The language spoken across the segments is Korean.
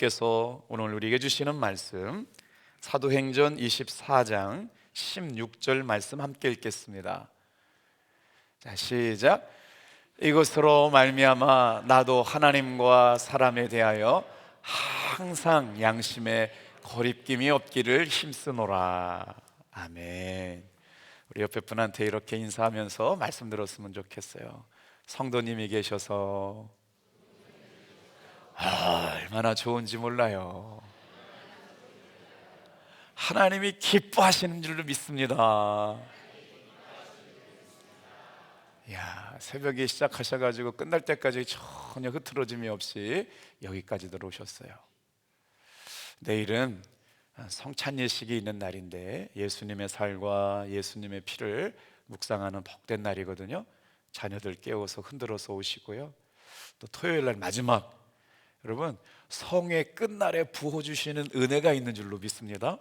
하나님께서 오늘 우리에게 주시는 말씀, 사도행전 24장 16절 말씀 함께 읽겠습니다. 자, 시작. 이것으로 말미암아 나도 하나님과 사람에 대하여 항상 양심에 거리낌이 없기를 힘쓰노라. 아멘. 우리 옆에 분한테 이렇게 인사하면서 말씀 들었으면 좋겠어요. 성도님이 계셔서 얼마나 좋은지 몰라요. 하나님이 기뻐하시는 줄로 믿습니다. 야, 새벽에 시작하셔가지고 끝날 때까지 전혀 흐트러짐이 없이 여기까지 들어오셨어요. 내일은 성찬 예식이 있는 날인데 예수님의 살과 예수님의 피를 묵상하는 복된 날이거든요. 자녀들 깨워서 흔들어서 오시고요. 또 토요일 날 마지막, 여러분 성의 끝날에 부어주시는 은혜가 있는 줄로 믿습니다.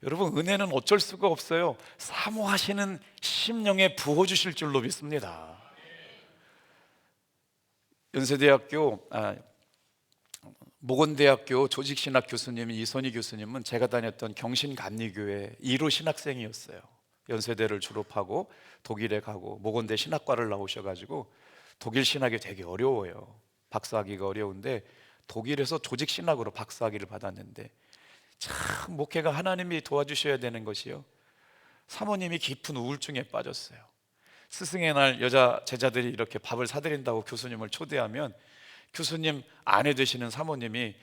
여러분 은혜는 어쩔 수가 없어요. 사모하시는 심령에 부어주실 줄로 믿습니다. 연세대학교 모건대학교 조직신학 교수님 이선희 교수님은 제가 다녔던 경신감리교회 1호 신학생이었어요. 연세대를 졸업하고 독일에 가고 모건대 신학과를 나오셔가지고 독일 신학이 되게 어려워요. 박사학위가 어려운데 독일에서 조직신학으로 박사학위를 받았는데 참 목회가 하나님이 도와주셔야 되는 것이요, 사모님이 깊은 우울증에 빠졌어요. 스승의 날 여자 제자들이 이렇게 밥을 사드린다고 교수님을 초대하면 교수님 아내 되시는 사모님이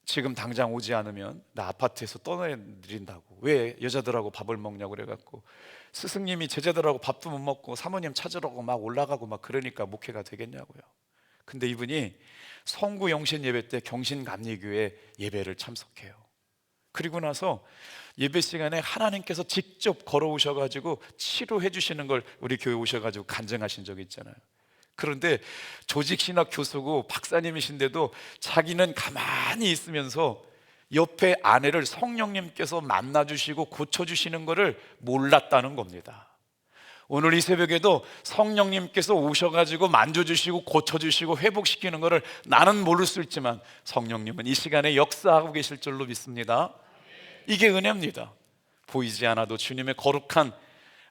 지금 당장 오지 않으면 나 아파트에서 떠내드린다고, 왜 여자들하고 밥을 먹냐고 그래갖고 스승님이 제자들하고 밥도 못 먹고 사모님 찾으라고 막 올라가고 막 그러니까 목회가 되겠냐고요. 근데 이분이 성구 영신 예배 때 경신감리교회 예배를 참석해요. 그리고 나서 예배 시간에 하나님께서 직접 걸어오셔가지고 치료해 주시는 걸 우리 교회 오셔가지고 간증하신 적이 있잖아요. 그런데 조직신학 교수고 박사님이신데도 자기는 가만히 있으면서 옆에 아내를 성령님께서 만나주시고 고쳐주시는 것을 몰랐다는 겁니다. 오늘 이 새벽에도 성령님께서 오셔가지고 만져주시고 고쳐주시고 회복시키는 것을 나는 모를 수 있지만 성령님은 이 시간에 역사하고 계실 줄로 믿습니다. 이게 은혜입니다. 보이지 않아도 주님의 거룩한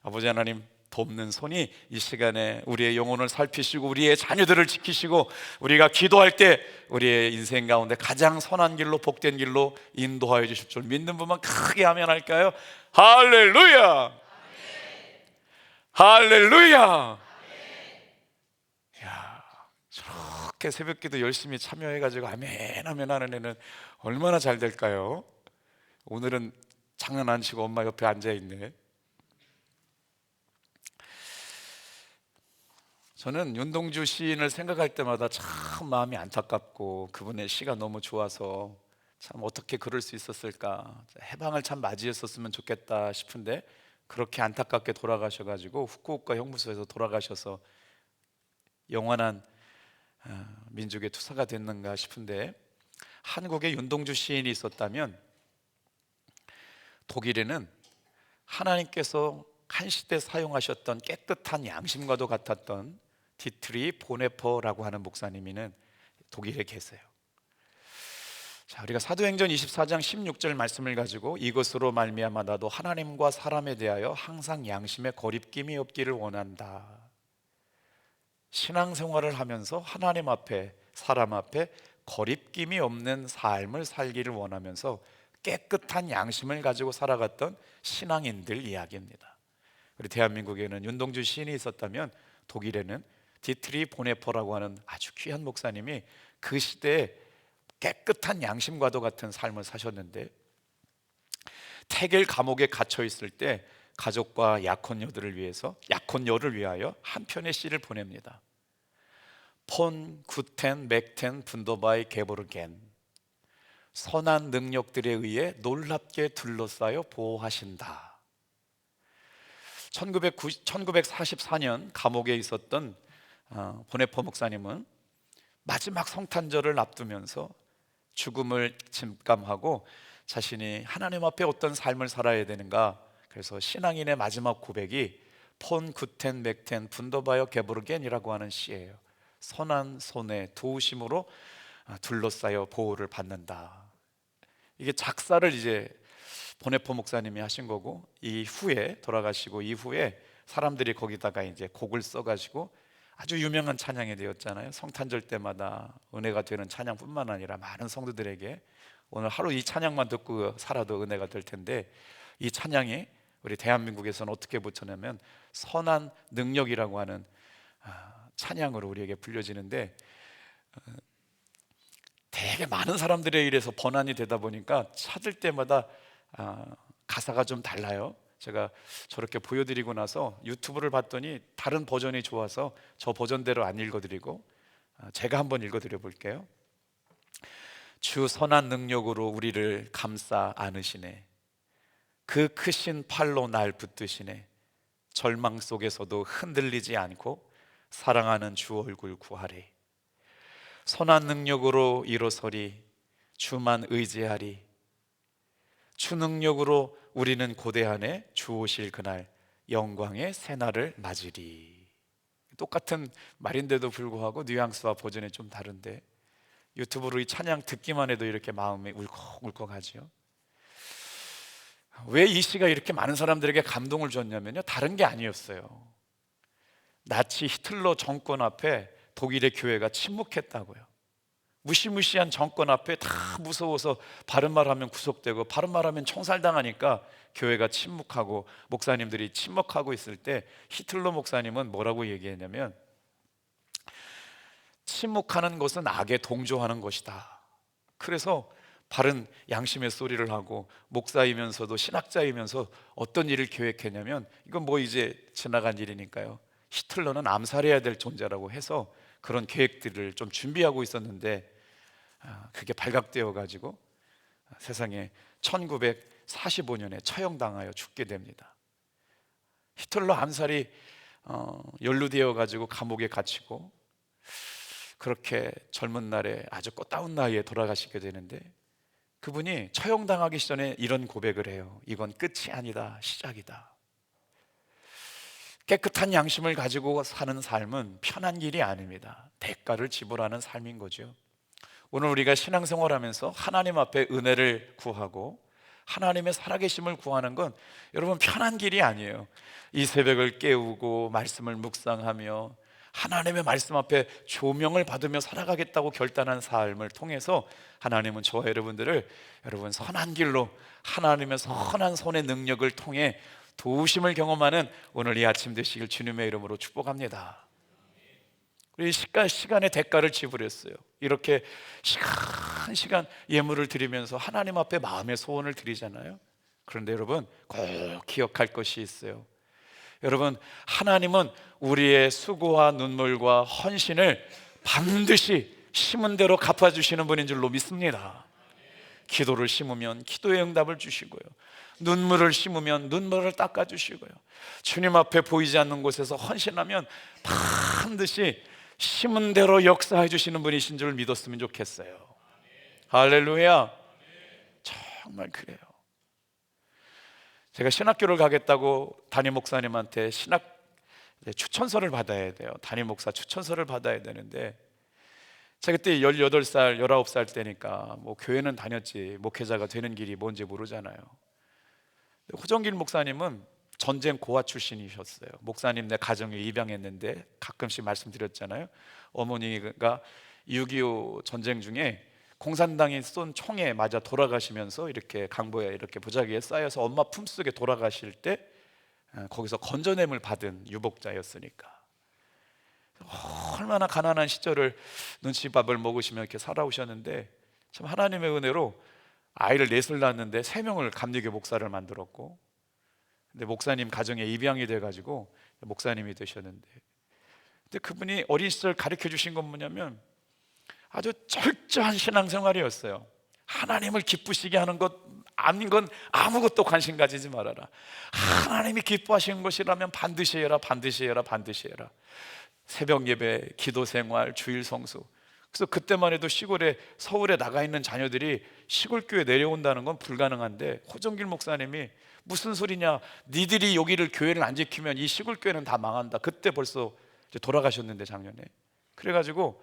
아버지 하나님 돕는 손이 이 시간에 우리의 영혼을 살피시고 우리의 자녀들을 지키시고 우리가 기도할 때 우리의 인생 가운데 가장 선한 길로 복된 길로 인도하여 주실 줄 믿는 분만 크게 아멘 할까요? 할렐루야! 할렐루야! 야, 저렇게 새벽기도 열심히 참여해가지고 아멘 아멘 하는 애는 얼마나 잘 될까요? 오늘은 장난 안 치고 엄마 옆에 앉아있네. 저는 윤동주 시인을 생각할 때마다 참 마음이 안타깝고 그분의 시가 너무 좋아서 참 어떻게 그럴 수 있었을까, 해방을 참 맞이했었으면 좋겠다 싶은데 그렇게 안타깝게 돌아가셔가지고 후쿠오카 형무소에서 돌아가셔서 영원한 민족의 투사가 됐는가 싶은데, 한국에 윤동주 시인이 있었다면 독일에는 하나님께서 한 시대 사용하셨던 깨끗한 양심과도 같았던 디트리 보네퍼라고 하는 목사님이는 독일에 계세요. 자, 우리가 사도행전 24장 16절 말씀을 가지고 이것으로 말미암아 나도 하나님과 사람에 대하여 항상 양심에 거리낌이 없기를 원한다. 신앙생활을 하면서 하나님 앞에 사람 앞에 거리낌이 없는 삶을 살기를 원하면서 깨끗한 양심을 가지고 살아갔던 신앙인들 이야기입니다. 우리 대한민국에는 윤동주 시인이 있었다면 독일에는 디트리 보네퍼라고 하는 아주 귀한 목사님이 그 시대에 깨끗한 양심과도 같은 삶을 사셨는데, 태겔 감옥에 갇혀 있을 때 가족과 약혼녀들을 위하여 한 편의 시를 보냅니다. 폰 구텐 맥텐 분도바이 게보르겐, 선한 능력들에 의해 놀랍게 둘러싸여 보호하신다. 1944년 감옥에 있었던 보네퍼 목사님은 마지막 성탄절을 앞두면서 죽음을 직감하고 자신이 하나님 앞에 어떤 삶을 살아야 되는가, 그래서 신앙인의 마지막 고백이 폰 구텐 맥텐 분도바이어 게보르겐이라고 하는 시예요. 선한 손에 도우심으로 둘러싸여 보호를 받는다. 이게 작사를 이제 보네포 목사님이 하신 거고, 이후에 돌아가시고 이후에 사람들이 거기다가 이제 곡을 써가지고 아주 유명한 찬양이 되었잖아요. 성탄절 때마다 은혜가 되는 찬양뿐만 아니라 많은 성도들에게 오늘 하루 이 찬양만 듣고 살아도 은혜가 될 텐데, 이 찬양이 우리 대한민국에서는 어떻게 붙였냐면 선한 능력이라고 하는 찬양으로 우리에게 불려지는데, 되게 많은 사람들에 의해서 번안이 되다 보니까 찾을 때마다 가사가 좀 달라요. 제가 저렇게 보여드리고 나서 유튜브를 봤더니 다른 버전이 좋아서 저 버전대로 안 읽어드리고 제가 한번 읽어드려 볼게요. 주 선한 능력으로 우리를 감싸 안으시네. 그 크신 팔로 날 붙드시네. 절망 속에서도 흔들리지 않고 사랑하는 주 얼굴 구하리. 선한 능력으로 일어서리. 주만 의지하리. 주 능력으로 우리는 고대하네. 주 오실 그날 영광의 새날을 맞으리. 똑같은 말인데도 불구하고 뉘앙스와 버전이 좀 다른데, 유튜브로 이 찬양 듣기만 해도 이렇게 마음이 울컥울컥하지요. 왜 이 시가 이렇게 많은 사람들에게 감동을 줬냐면요, 다른 게 아니었어요. 나치 히틀러 정권 앞에 독일의 교회가 침묵했다고요. 무시무시한 정권 앞에 다 무서워서 바른 말하면 구속되고 바른 말하면 총살당하니까 교회가 침묵하고 목사님들이 침묵하고 있을 때 히틀러 목사님은 뭐라고 얘기했냐면, 침묵하는 것은 악에 동조하는 것이다. 그래서 바른 양심의 소리를 하고 목사이면서도 신학자이면서 어떤 일을 계획했냐면, 이건 뭐 이제 지나간 일이니까요, 히틀러는 암살해야 될 존재라고 해서 그런 계획들을 좀 준비하고 있었는데 그게 발각되어 가지고 세상에 1945년에 처형당하여 죽게 됩니다. 히틀러 암살이 연루되어 가지고 감옥에 갇히고 그렇게 젊은 날에 아주 꽃다운 나이에 돌아가시게 되는데, 그분이 처형당하기 전에 이런 고백을 해요. 이건 끝이 아니다, 시작이다. 깨끗한 양심을 가지고 사는 삶은 편한 길이 아닙니다. 대가를 지불하는 삶인 거죠. 오늘 우리가 신앙생활하면서 하나님 앞에 은혜를 구하고 하나님의 살아계심을 구하는 건 여러분 편한 길이 아니에요. 이 새벽을 깨우고 말씀을 묵상하며 하나님의 말씀 앞에 조명을 받으며 살아가겠다고 결단한 삶을 통해서 하나님은 저와 여러분들을 여러분 선한 길로 하나님의 선한 손의 능력을 통해 도우심을 경험하는 오늘 이 아침 되시길 주님의 이름으로 축복합니다. 우리 시간의 대가를 지불했어요. 이렇게 시간 예물을 드리면서 하나님 앞에 마음의 소원을 드리잖아요. 그런데 여러분 꼭 기억할 것이 있어요. 여러분, 하나님은 우리의 수고와 눈물과 헌신을 반드시 심은 대로 갚아주시는 분인 줄로 믿습니다. 기도를 심으면 기도의 응답을 주시고요, 눈물을 심으면 눈물을 닦아주시고요, 주님 앞에 보이지 않는 곳에서 헌신하면 반드시 심은 대로 역사해 주시는 분이신 줄 믿었으면 좋겠어요. 할렐루야. 정말 그래요. 제가 신학교를 가겠다고 담임 목사님한테 추천서를 받아야 돼요. 담임 목사 추천서를 받아야 되는데, 제가 그때 18살, 19살 때니까 뭐 교회는 다녔지 목회자가 되는 길이 뭔지 모르잖아요. 호정길 목사님은 전쟁 고아 출신이셨어요. 목사님 내 가정에 입양했는데 가끔씩 말씀드렸잖아요. 어머니가 6.25 전쟁 중에 공산당이 쏜 총에 맞아 돌아가시면서 이렇게 강보에 이렇게 부자기에 쌓여서 엄마 품속에 돌아가실 때 거기서 건져냄을 받은 유복자였으니까 얼마나 가난한 시절을 눈치밥을 먹으시며 이렇게 살아오셨는데, 참 하나님의 은혜로 아이를 넷을 낳았는데 3명을 감리교 목사를 만들었고, 근데 목사님 가정에 입양이 돼가지고 목사님이 되셨는데, 근데 그분이 어린 시절 가르쳐 주신 건 뭐냐면 아주 철저한 신앙생활이었어요. 하나님을 기쁘시게 하는 것 아닌 건 아무것도 관심 가지지 말아라. 하나님이 기뻐하시는 것이라면 반드시 해라, 반드시 해라, 반드시 해라. 새벽 예배, 기도 생활, 주일 성수. 그래서 그때만 해도 시골에, 서울에 나가 있는 자녀들이 시골 교회 내려온다는 건 불가능한데, 호정길 목사님이 무슨 소리냐, 니들이 여기를 교회를 안 지키면 이 시골 교회는 다 망한다. 그때 벌써 이제 돌아가셨는데 작년에. 그래가지고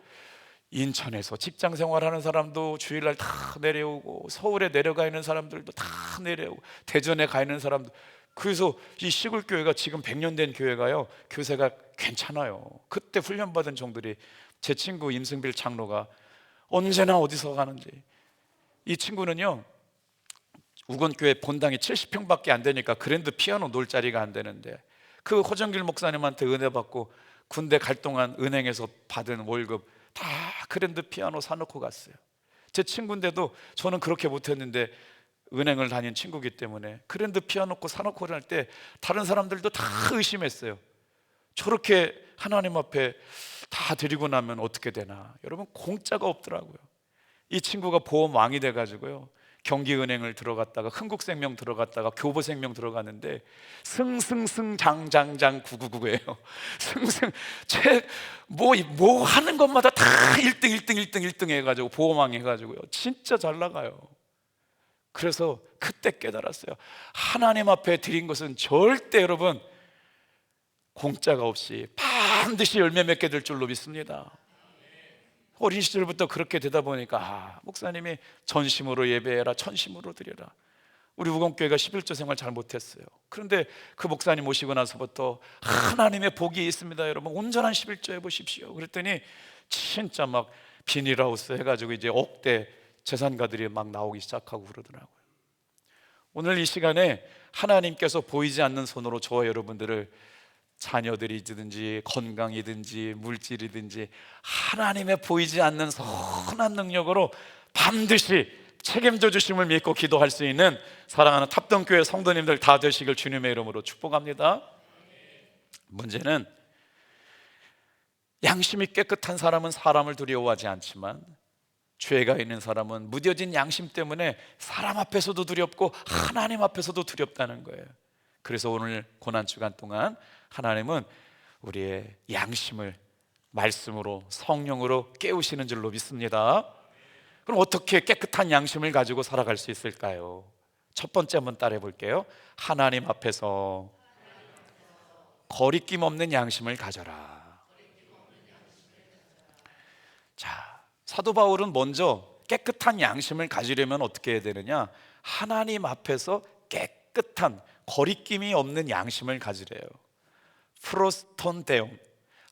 인천에서 직장 생활하는 사람도 주일날 다 내려오고, 서울에 내려가 있는 사람들도 다 내려오고, 대전에 가 있는 사람도. 그래서 이 시골 교회가 지금 100년 된 교회가요, 교세가 괜찮아요. 그때 훈련받은 종들이, 제 친구 임승빌 장로가 언제나 어디서 가는지, 이 친구는요 우건교회 본당이 70평밖에 안 되니까 그랜드 피아노 놀 자리가 안 되는데, 그 호정길 목사님한테 은혜 받고 군대 갈 동안 은행에서 받은 월급 다 그랜드 피아노 사놓고 갔어요. 제 친구인데도 저는 그렇게 못했는데 은행을 다닌 친구기 때문에 그랜드 피아노 사놓고 갈 때 다른 사람들도 다 의심했어요. 저렇게 하나님 앞에 다 드리고 나면 어떻게 되나. 여러분, 공짜가 없더라고요. 이 친구가 보험왕이 돼가지고요, 경기은행을 들어갔다가 흥국생명 들어갔다가 교보생명 들어갔는데 승승승 장장장 999예요. 승승 뭐 하는 것마다 다 1등 1등 1등 1등 해가지고 보험왕 해가지고요, 진짜 잘 나가요. 그래서 그때 깨달았어요. 하나님 앞에 드린 것은 절대 여러분 공짜가 없이 반드시 열매 맺게 될 줄로 믿습니다. 어린 시절부터 그렇게 되다 보니까 목사님이 전심으로 예배해라, 천심으로 드려라. 우리 우건교회가 11조 생활 잘 못했어요. 그런데 그 목사님 오시고 나서부터 하나님의 복이 있습니다. 여러분, 온전한 11조 해보십시오. 그랬더니 진짜 막 비닐하우스 해가지고 이제 억대 재산가들이 막 나오기 시작하고 그러더라고요. 오늘 이 시간에 하나님께서 보이지 않는 손으로 저와 여러분들을, 자녀들이든지 건강이든지 물질이든지 하나님의 보이지 않는 선한 능력으로 반드시 책임져 주심을 믿고 기도할 수 있는 사랑하는 탑동교회 성도님들 다 되시길 주님의 이름으로 축복합니다. 문제는 양심이 깨끗한 사람은 사람을 두려워하지 않지만, 죄가 있는 사람은 무뎌진 양심 때문에 사람 앞에서도 두렵고 하나님 앞에서도 두렵다는 거예요. 그래서 오늘 고난주간 동안 하나님은 우리의 양심을 말씀으로, 성령으로 깨우시는 줄로 믿습니다. 그럼 어떻게 깨끗한 양심을 가지고 살아갈 수 있을까요? 첫 번째 한번 따라해 볼게요. 하나님 앞에서 거리낌 없는 양심을 가져라. 자, 사도 바울은 먼저 깨끗한 양심을 가지려면 어떻게 해야 되느냐? 하나님 앞에서 깨끗한, 거리낌이 없는 양심을 가지래요. 프로스톤 대용,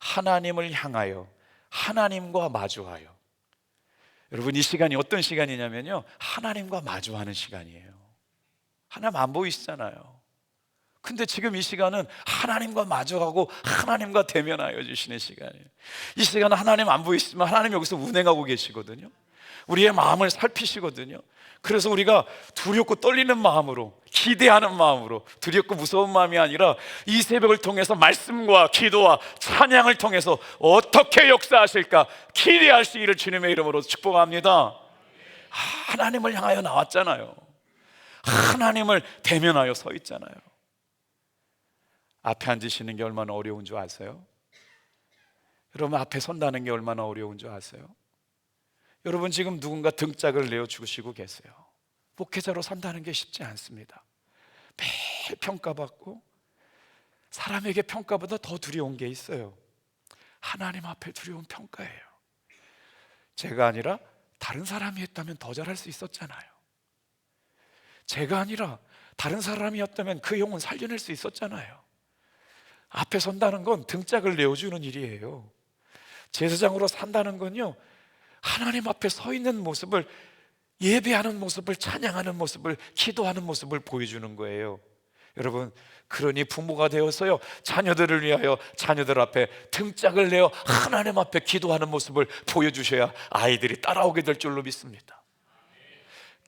하나님을 향하여, 하나님과 마주하여. 여러분, 이 시간이 어떤 시간이냐면요, 하나님과 마주하는 시간이에요. 하나님 안 보이시잖아요. 근데 지금 이 시간은 하나님과 마주하고 하나님과 대면하여 주시는 시간이에요. 이 시간은 하나님 안 보이시지만 하나님 여기서 운행하고 계시거든요. 우리의 마음을 살피시거든요. 그래서 우리가 두렵고 떨리는 마음으로, 기대하는 마음으로, 두렵고 무서운 마음이 아니라 이 새벽을 통해서 말씀과 기도와 찬양을 통해서 어떻게 역사하실까 기대할 수 있기를 주님의 이름으로 축복합니다. 하나님을 향하여 나왔잖아요. 하나님을 대면하여 서 있잖아요. 앞에 앉으시는 게 얼마나 어려운 줄 아세요? 여러분, 앞에 선다는 게 얼마나 어려운 줄 아세요? 여러분, 지금 누군가 등짝을 내어주시고 계세요. 목회자로 산다는 게 쉽지 않습니다. 매일 평가받고, 사람에게 평가보다 더 두려운 게 있어요. 하나님 앞에 두려운 평가예요. 제가 아니라 다른 사람이 했다면 더 잘할 수 있었잖아요. 제가 아니라 다른 사람이었다면 그 영혼 살려낼 수 있었잖아요. 앞에 선다는 건 등짝을 내어주는 일이에요. 제사장으로 산다는 건요, 하나님 앞에 서 있는 모습을, 예배하는 모습을, 찬양하는 모습을, 기도하는 모습을 보여주는 거예요. 여러분, 그러니 부모가 되어서요, 자녀들을 위하여 자녀들 앞에 등짝을 내어 하나님 앞에 기도하는 모습을 보여주셔야 아이들이 따라오게 될 줄로 믿습니다.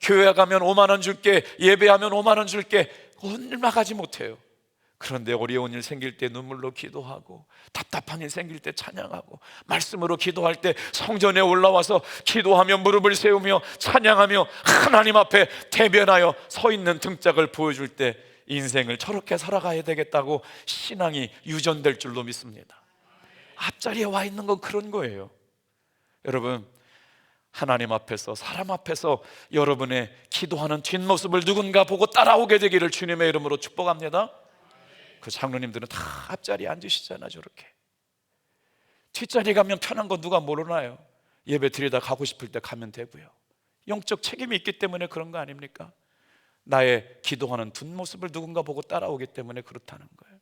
교회 가면 5만 원 줄게, 예배하면 5만 원 줄게, 얼마 가지 못해요. 그런데 어려운 일 생길 때 눈물로 기도하고, 답답한 일 생길 때 찬양하고, 말씀으로 기도할 때 성전에 올라와서 기도하며 무릎을 세우며 찬양하며 하나님 앞에 대변하여 서 있는 등짝을 보여줄 때 인생을 저렇게 살아가야 되겠다고 신앙이 유전될 줄로 믿습니다. 앞자리에 와 있는 건 그런 거예요. 여러분, 하나님 앞에서, 사람 앞에서 여러분의 기도하는 뒷모습을 누군가 보고 따라오게 되기를 주님의 이름으로 축복합니다. 그 장로님들은 다 앞자리에 앉으시잖아. 저렇게 뒷자리 가면 편한 거 누가 모르나요? 예배 드리다 가고 싶을 때 가면 되고요. 영적 책임이 있기 때문에 그런 거 아닙니까? 나의 기도하는 뒷모습을 누군가 보고 따라오기 때문에 그렇다는 거예요.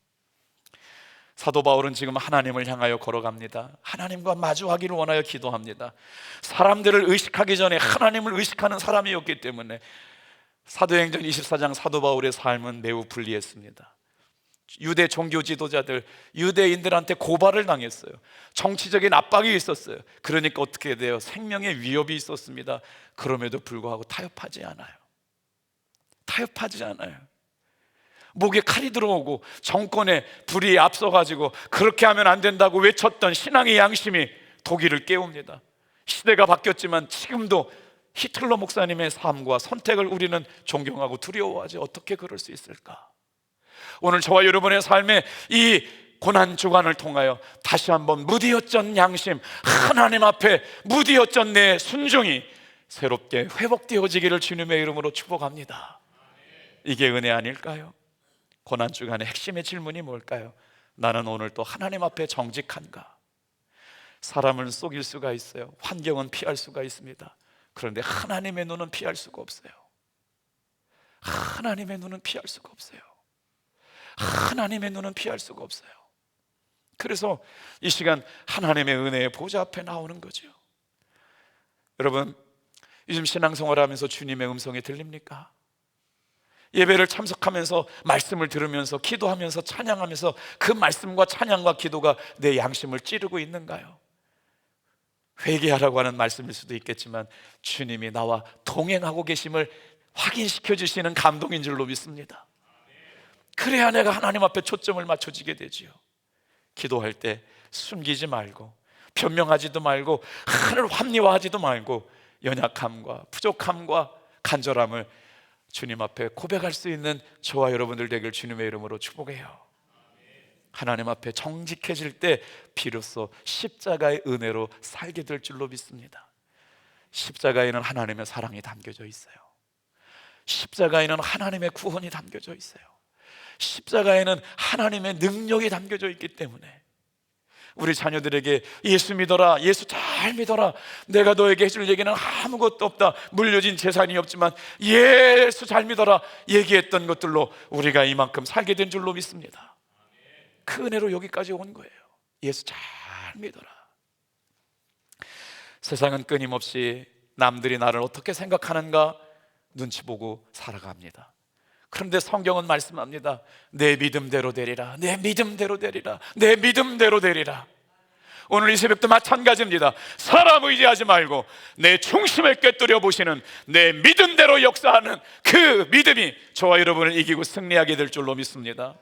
사도 바울은 지금 하나님을 향하여 걸어갑니다. 하나님과 마주하기를 원하여 기도합니다. 사람들을 의식하기 전에 하나님을 의식하는 사람이었기 때문에 사도행전 24장 사도 바울의 삶은 매우 불리했습니다. 유대 종교 지도자들, 유대인들한테 고발을 당했어요. 정치적인 압박이 있었어요. 그러니까 어떻게 돼요? 생명의 위협이 있었습니다. 그럼에도 불구하고 타협하지 않아요. 타협하지 않아요. 목에 칼이 들어오고 정권에 불이 앞서가지고 그렇게 하면 안 된다고 외쳤던 신앙의 양심이 독일을 깨웁니다. 시대가 바뀌었지만 지금도 히틀러 목사님의 삶과 선택을 우리는 존경하고 두려워하지. 어떻게 그럴 수 있을까? 오늘 저와 여러분의 삶에 이 고난 주간을 통하여 다시 한번 무디었던 양심, 하나님 앞에 무디었던 내 순종이 새롭게 회복되어지기를 주님의 이름으로 축복합니다. 이게 은혜 아닐까요? 고난 주간의 핵심의 질문이 뭘까요? 나는 오늘 또 하나님 앞에 정직한가? 사람을 속일 수가 있어요. 환경은 피할 수가 있습니다. 그런데 하나님의 눈은 피할 수가 없어요. 하나님의 눈은 피할 수가 없어요. 하나님의 눈은 피할 수가 없어요. 그래서 이 시간 하나님의 은혜의 보좌 앞에 나오는 거죠. 여러분, 요즘 신앙생활 하면서 주님의 음성이 들립니까? 예배를 참석하면서 말씀을 들으면서 기도하면서 찬양하면서 그 말씀과 찬양과 기도가 내 양심을 찌르고 있는가요? 회개하라고 하는 말씀일 수도 있겠지만 주님이 나와 동행하고 계심을 확인시켜 주시는 감동인 줄로 믿습니다. 그래야 내가 하나님 앞에 초점을 맞춰지게 되지요. 기도할 때 숨기지 말고 변명하지도 말고 하늘 합리화하지도 말고 연약함과 부족함과 간절함을 주님 앞에 고백할 수 있는 저와 여러분들 되길 주님의 이름으로 축복해요. 하나님 앞에 정직해질 때 비로소 십자가의 은혜로 살게 될 줄로 믿습니다. 십자가에는 하나님의 사랑이 담겨져 있어요. 십자가에는 하나님의 구원이 담겨져 있어요. 십자가에는 하나님의 능력이 담겨져 있기 때문에 우리 자녀들에게 예수 믿어라, 예수 잘 믿어라, 내가 너에게 해줄 얘기는 아무것도 없다, 물려진 재산이 없지만 예수 잘 믿어라 얘기했던 것들로 우리가 이만큼 살게 된 줄로 믿습니다. 그 은혜로 여기까지 온 거예요. 예수 잘 믿어라. 세상은 끊임없이 남들이 나를 어떻게 생각하는가 눈치 보고 살아갑니다. 그런데 성경은 말씀합니다. 내 믿음대로 되리라, 내 믿음대로 되리라, 내 믿음대로 되리라. 오늘 이 새벽도 마찬가지입니다. 사람 의지하지 말고 내 중심을 꿰뚫어 보시는 내 믿음대로 역사하는 그 믿음이 저와 여러분을 이기고 승리하게 될 줄로 믿습니다.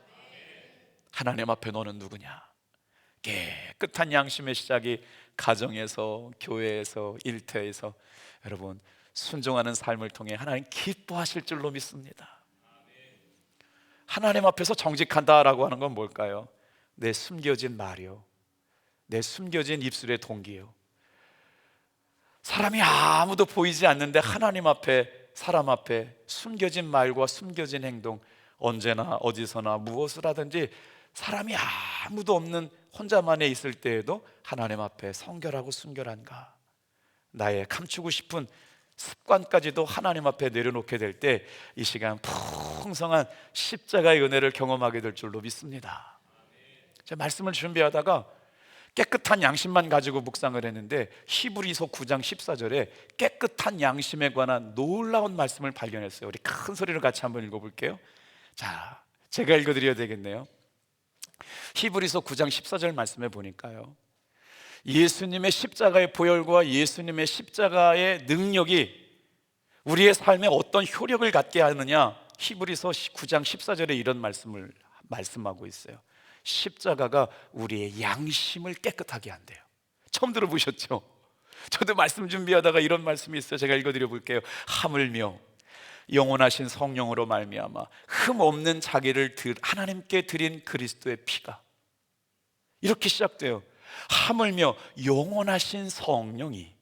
하나님 앞에 너는 누구냐? 깨끗한 양심의 시작이 가정에서, 교회에서, 일터에서 여러분 순종하는 삶을 통해 하나님 기뻐하실 줄로 믿습니다. 하나님 앞에서 정직한다라고 하는 건 뭘까요? 내 숨겨진 말이요, 내 숨겨진 입술의 동기요. 사람이 아무도 보이지 않는데 하나님 앞에, 사람 앞에 숨겨진 말과 숨겨진 행동, 언제나 어디서나 무엇을 하든지 사람이 아무도 없는 혼자만에 있을 때에도 하나님 앞에 성결하고 순결한가? 나의 감추고 싶은 습관까지도 하나님 앞에 내려놓게 될 때 이 시간 풍성한 십자가의 은혜를 경험하게 될 줄로 믿습니다. 제가 말씀을 준비하다가 깨끗한 양심만 가지고 묵상을 했는데 히브리서 9장 14절에 깨끗한 양심에 관한 놀라운 말씀을 발견했어요. 우리 큰 소리로 같이 한번 읽어볼게요. 자, 제가 읽어드려야 되겠네요. 히브리서 9장 14절 말씀에 보니까요, 예수님의 십자가의 보혈과 예수님의 십자가의 능력이 우리의 삶에 어떤 효력을 갖게 하느냐, 히브리서 9장 14절에 이런 말씀을 말씀하고 있어요. 십자가가 우리의 양심을 깨끗하게 한대요. 처음 들어보셨죠? 저도 말씀 준비하다가 이런 말씀이 있어요. 제가 읽어드려 볼게요. 하물며 영원하신 성령으로 말미암아 흠 없는 자기를 하나님께 드린 그리스도의 피가, 이렇게 시작돼요. 하물며 영원하신 성령이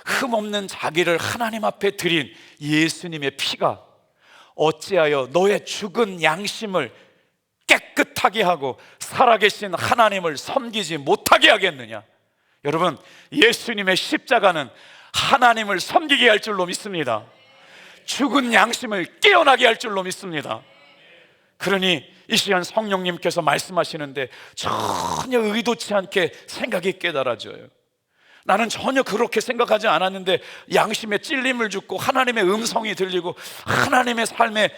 흠 없는 자기를 하나님 앞에 드린 예수님의 피가 어찌하여 너의 죽은 양심을 깨끗하게 하고 살아계신 하나님을 섬기지 못하게 하겠느냐? 여러분, 예수님의 십자가는 하나님을 섬기게 할 줄로 믿습니다. 죽은 양심을 깨어나게 할 줄로 믿습니다. 그러니 이 시간 성령님께서 말씀하시는데 전혀 의도치 않게 생각이 깨달아져요. 나는 전혀 그렇게 생각하지 않았는데 양심에 찔림을 주고 하나님의 음성이 들리고 하나님의 삶에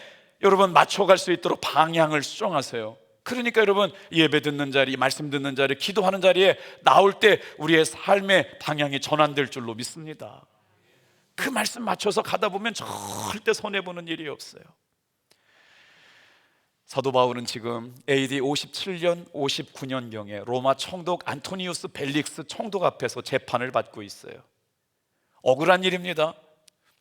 여러분 맞춰갈 수 있도록 방향을 수정하세요. 그러니까 여러분, 예배 듣는 자리, 말씀 듣는 자리, 기도하는 자리에 나올 때 우리의 삶의 방향이 전환될 줄로 믿습니다. 그 말씀 맞춰서 가다 보면 절대 손해보는 일이 없어요. 사도 바울은 지금 AD 57년, 59년경에 로마 총독 안토니우스 벨릭스 총독 앞에서 재판을 받고 있어요. 억울한 일입니다.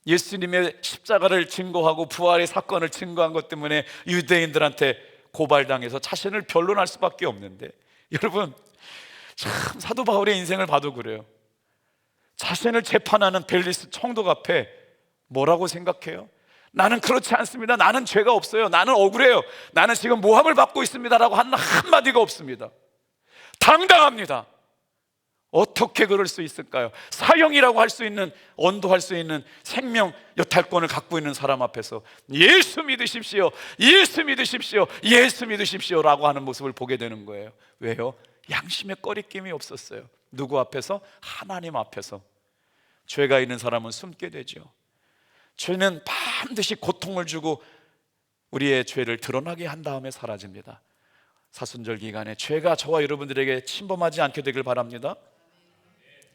예수님의 십자가를 증거하고 부활의 사건을 증거한 것 때문에 유대인들한테 고발당해서 자신을 변론할 수밖에 없는데, 여러분, 참 사도 바울의 인생을 봐도 그래요. 자신을 재판하는 벨릭스 총독 앞에 뭐라고 생각해요? 나는 그렇지 않습니다. 나는 죄가 없어요. 나는 억울해요. 나는 지금 모함을 받고 있습니다 라고 하는 한마디가 없습니다. 당당합니다. 어떻게 그럴 수 있을까요? 사형이라고 할 수 있는, 언도할 수 있는 생명 여탈권을 갖고 있는 사람 앞에서 예수 믿으십시오, 예수 믿으십시오, 예수 믿으십시오 라고 하는 모습을 보게 되는 거예요. 왜요? 양심의 꺼리낌이 없었어요. 누구 앞에서? 하나님 앞에서. 죄가 있는 사람은 숨게 되죠. 죄는 반드시 고통을 주고 우리의 죄를 드러나게 한 다음에 사라집니다. 사순절 기간에 죄가 저와 여러분들에게 침범하지 않게 되길 바랍니다.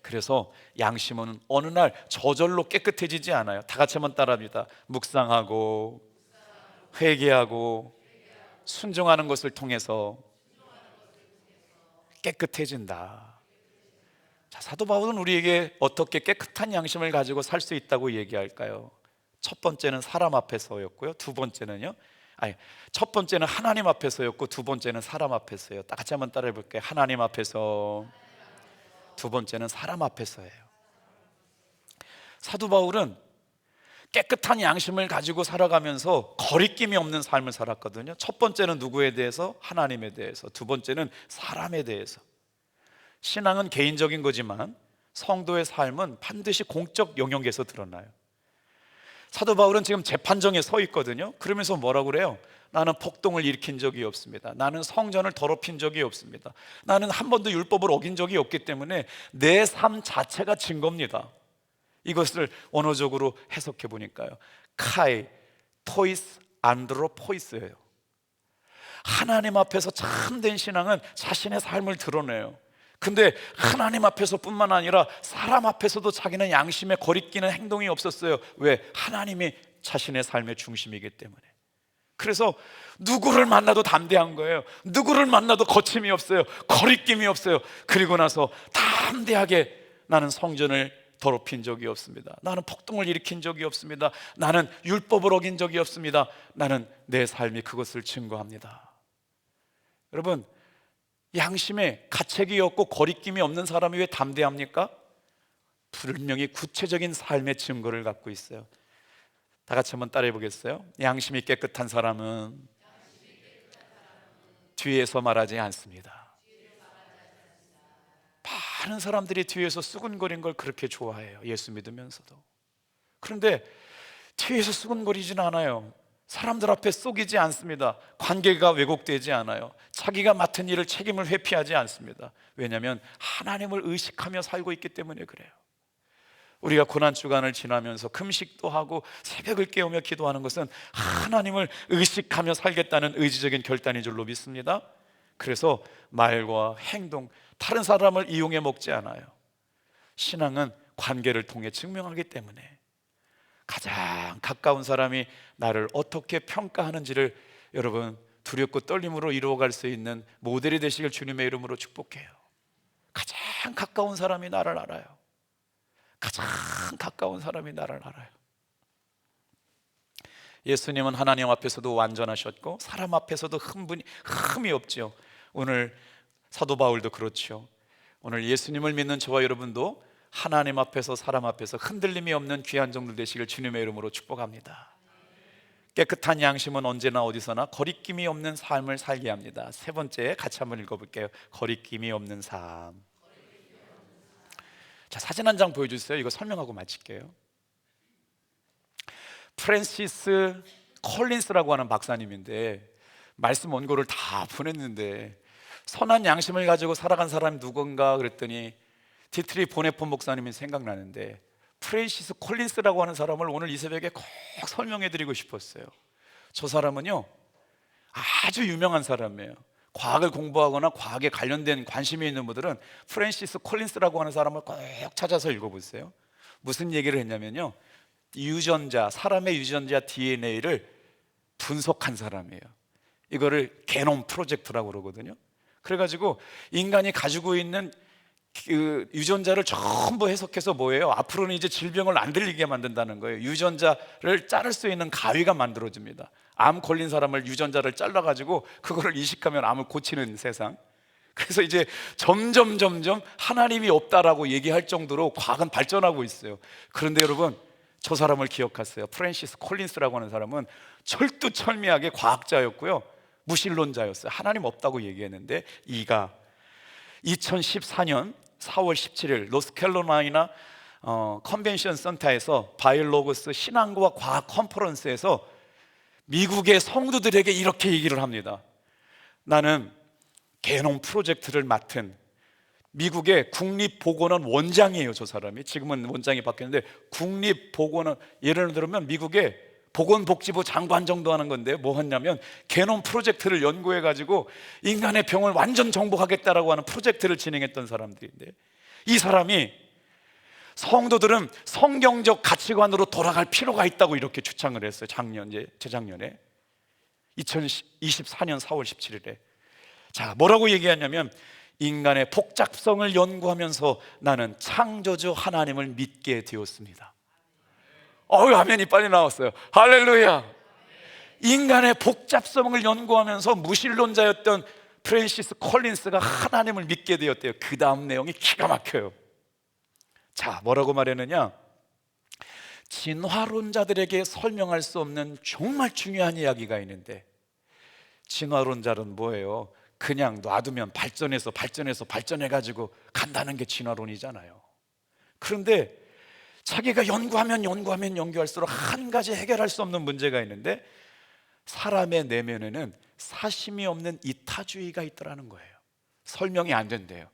그래서 양심은 어느 날 저절로 깨끗해지지 않아요. 다 같이 한번 따라합니다. 묵상하고 회개하고 순종하는 것을 통해서 깨끗해진다. 자, 사도 바울은 우리에게 어떻게 깨끗한 양심을 가지고 살 수 있다고 얘기할까요? 첫 번째는 사람 앞에서였고요. 두 번째는요, 첫 번째는 하나님 앞에서였고 두 번째는 사람 앞에서요. 다 같이 한번 따라해 볼게요. 하나님 앞에서, 두 번째는 사람 앞에서예요. 사도 바울은 깨끗한 양심을 가지고 살아가면서 거리낌이 없는 삶을 살았거든요. 첫 번째는 누구에 대해서? 하나님에 대해서. 두 번째는 사람에 대해서. 신앙은 개인적인 거지만 성도의 삶은 반드시 공적 영역에서 드러나요. 사도 바울은 지금 재판정에 서 있거든요. 그러면서 뭐라고 그래요? 나는 폭동을 일으킨 적이 없습니다. 나는 성전을 더럽힌 적이 없습니다. 나는 한 번도 율법을 어긴 적이 없기 때문에 내 삶 자체가 증거입니다. 이것을 언어적으로 해석해 보니까요, 카이 토이스 안드로포이스예요. 하나님 앞에서 참된 신앙은 자신의 삶을 드러내요. 근데 하나님 앞에서뿐만 아니라 사람 앞에서도 자기는 양심에 거리끼는 행동이 없었어요. 왜? 하나님이 자신의 삶의 중심이기 때문에. 그래서 누구를 만나도 담대한 거예요. 누구를 만나도 거침이 없어요. 거리낌이 없어요. 그리고 나서 담대하게 나는 성전을 더럽힌 적이 없습니다. 나는 폭동을 일으킨 적이 없습니다. 나는 율법을 어긴 적이 없습니다. 나는 내 삶이 그것을 증거합니다. 여러분, 양심에 가책이 없고 거리낌이 없는 사람이 왜 담대합니까? 분명히 구체적인 삶의 증거를 갖고 있어요. 다 같이 한번 따라해 보겠어요? 양심이 깨끗한 사람은 뒤에서 말하지 않습니다. 많은 사람들이 뒤에서 수근거린 걸 그렇게 좋아해요. 예수 믿으면서도. 그런데 뒤에서 수근거리지는 않아요. 사람들 앞에 속이지 않습니다. 관계가 왜곡되지 않아요. 자기가 맡은 일을 책임을 회피하지 않습니다. 왜냐하면 하나님을 의식하며 살고 있기 때문에 그래요. 우리가 고난주간을 지나면서 금식도 하고 새벽을 깨우며 기도하는 것은 하나님을 의식하며 살겠다는 의지적인 결단인 줄로 믿습니다. 그래서 말과 행동, 다른 사람을 이용해 먹지 않아요. 신앙은 관계를 통해 증명하기 때문에 가장 가까운 사람이 나를 어떻게 평가하는지를 여러분 두렵고 떨림으로 이루어갈 수 있는 모델이 되시길 주님의 이름으로 축복해요. 가장 가까운 사람이 나를 알아요. 가장 가까운 사람이 나를 알아요. 예수님은 하나님 앞에서도 완전하셨고 사람 앞에서도 흠이 없죠. 오늘 사도 바울도 그렇죠. 오늘 예수님을 믿는 저와 여러분도 하나님 앞에서 사람 앞에서 흔들림이 없는 귀한 종들 되시길 주님의 이름으로 축복합니다. 깨끗한 양심은 언제나 어디서나 거리낌이 없는 삶을 살게 합니다. 세 번째 같이 한번 읽어볼게요. 거리낌이 없는 삶. 자, 사진 한 장 보여주세요. 이거 설명하고 마칠게요. 프랜시스 콜린스라고 하는 박사님인데 말씀 원고를 다 보냈는데 선한 양심을 가지고 살아간 사람이 누군가 그랬더니 디트리 보네폰 목사님이 생각나는데 프랜시스 콜린스라고 하는 사람을 오늘 이 새벽에 꼭 설명해 드리고 싶었어요. 저 사람은요 아주 유명한 사람이에요. 과학을 공부하거나 과학에 관련된 관심이 있는 분들은 프랜시스 콜린스라고 하는 사람을 꼭 찾아서 읽어보세요. 무슨 얘기를 했냐면요, 유전자, 사람의 유전자 DNA를 분석한 사람이에요. 이거를 게놈 프로젝트라고 그러거든요. 그래가지고 인간이 가지고 있는 그 유전자를 전부 해석해서 뭐예요? 앞으로는 이제 질병을 안 들리게 만든다는 거예요. 유전자를 자를 수 있는 가위가 만들어집니다. 암 걸린 사람을 유전자를 잘라가지고 그거를 이식하면 암을 고치는 세상. 그래서 이제 점점 하나님이 없다라고 얘기할 정도로 과학은 발전하고 있어요. 그런데 여러분, 저 사람을 기억하세요. 프랜시스 콜린스라고 하는 사람은 철두철미하게 과학자였고요, 무신론자였어요. 하나님 없다고 얘기했는데 이가 2014년 4월 17일 노스캐롤라이나 컨벤션 센터에서 바이올로그스 신앙과 과학 컨퍼런스에서 미국의 성도들에게 이렇게 얘기를 합니다. 나는 게놈 프로젝트를 맡은 미국의 국립보건원 원장이에요. 저 사람이 지금은 원장이 바뀌었는데 국립보건원, 예를 들면 미국의 보건복지부 장관 정도 하는 건데 뭐 했냐면 게놈 프로젝트를 연구해가지고 인간의 병을 완전 정복하겠다라고 하는 프로젝트를 진행했던 사람들인데, 이 사람이 성도들은 성경적 가치관으로 돌아갈 필요가 있다고 이렇게 주창을 했어요. 재작년에 2024년 4월 17일에 자, 뭐라고 얘기하냐면 인간의 복잡성을 연구하면서 나는 창조주 하나님을 믿게 되었습니다. 화면이 빨리 나왔어요. 할렐루야. 인간의 복잡성을 연구하면서 무신론자였던 프랜시스 콜린스가 하나님을 믿게 되었대요. 그 다음 내용이 기가 막혀요. 자, 뭐라고 말했느냐, 진화론자들에게 설명할 수 없는 정말 중요한 이야기가 있는데, 진화론자는 뭐예요? 그냥 놔두면 발전해가지고 간다는 게 진화론이잖아요. 그런데 자기가 연구할수록 한 가지 해결할 수 없는 문제가 있는데, 사람의 내면에는 사심이 없는 이타주의가 있더라는 거예요. 설명이 안 된대요.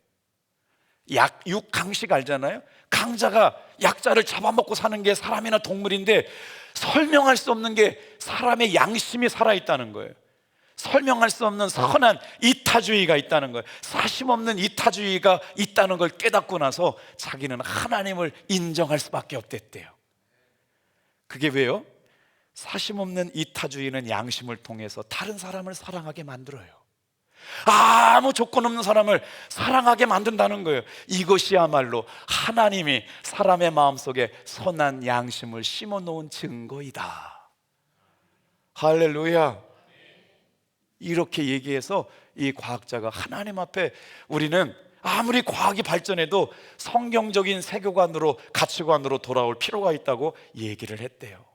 육강식 알잖아요. 강자가 약자를 잡아먹고 사는 게 사람이나 동물인데 설명할 수 없는 게 사람의 양심이 살아있다는 거예요. 설명할 수 없는 선한 이타주의가 있다는 거예요. 사심 없는 이타주의가 있다는 걸 깨닫고 나서 자기는 하나님을 인정할 수밖에 없댔대요. 그게 왜요? 사심 없는 이타주의는 양심을 통해서 다른 사람을 사랑하게 만들어요. 아무 조건 없는 사람을 사랑하게 만든다는 거예요. 이것이야말로 하나님이 사람의 마음속에 선한 양심을 심어놓은 증거이다. 할렐루야. 이렇게 얘기해서 이 과학자가 하나님 앞에 우리는 아무리 과학이 발전해도 성경적인 세계관으로, 가치관으로 돌아올 필요가 있다고 얘기를 했대요.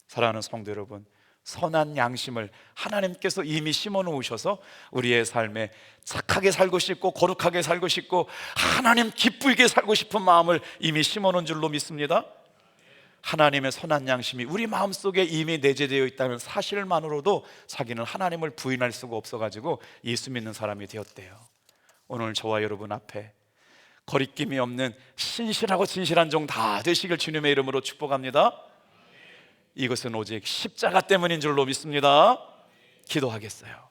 사랑하는 성도 여러분, 선한 양심을 하나님께서 이미 심어 놓으셔서 우리의 삶에 착하게 살고 싶고 거룩하게 살고 싶고 하나님 기쁘게 살고 싶은 마음을 이미 심어 놓은 줄로 믿습니다. 하나님의 선한 양심이 우리 마음속에 이미 내재되어 있다는 사실만으로도 자기는 하나님을 부인할 수가 없어가지고 예수 믿는 사람이 되었대요. 오늘 저와 여러분 앞에 거리낌이 없는 신실하고 진실한 종 다 되시길 주님의 이름으로 축복합니다. 이것은 오직 십자가 때문인 줄로 믿습니다. 기도하겠어요.